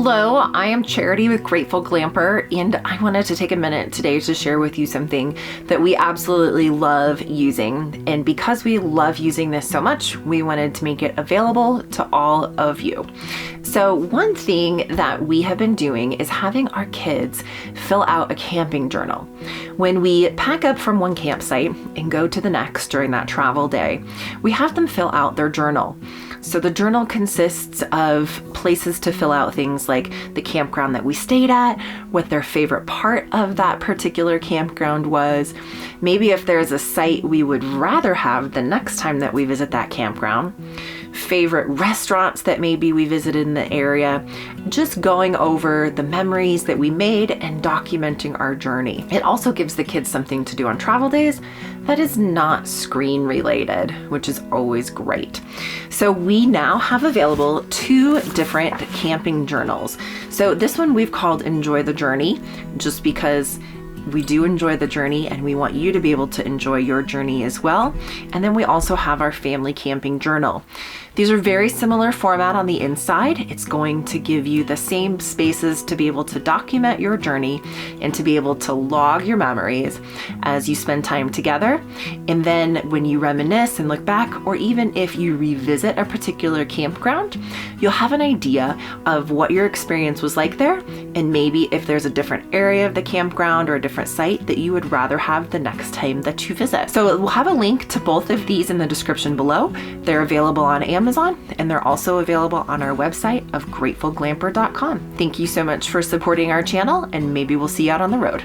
Hello, I am Charity with Grateful Glamper, and I wanted to take a minute today to share with you something that we absolutely love using. And because we love using this so much, we wanted to make it available to all of you. So one thing that we have been doing is having our kids fill out a camping journal. When we pack up from one campsite and go to the next during that travel day, we have them fill out their journal. So the journal consists of places to fill out things like the campground that we stayed at, what their favorite part of that particular campground was, maybe if there's a site we would rather have the next time that we visit that campground, favorite restaurants that maybe we visited in the area, just going over the memories that we made and documenting our journey. It also gives the kids something to do on travel days that is not screen related, which is always great. So we now have available 2 different camping journals. So this one we've called Enjoy the Journey, just because we do enjoy the journey and we want you to be able to enjoy your journey as well. And then we also have our family camping journal. These are very similar format on the inside. It's going to give you the same spaces to be able to document your journey and to be able to log your memories as you spend time together. And then when you reminisce and look back, or even if you revisit a particular campground, you'll have an idea of what your experience was like there, and maybe if there's a different area of the campground or a different site that you would rather have the next time that you visit. So we'll have a link to both of these in the description below. They're available on Amazon, and they're also available on our website of gratefulglamper.com. Thank you so much for supporting our channel, and maybe we'll see you out on the road.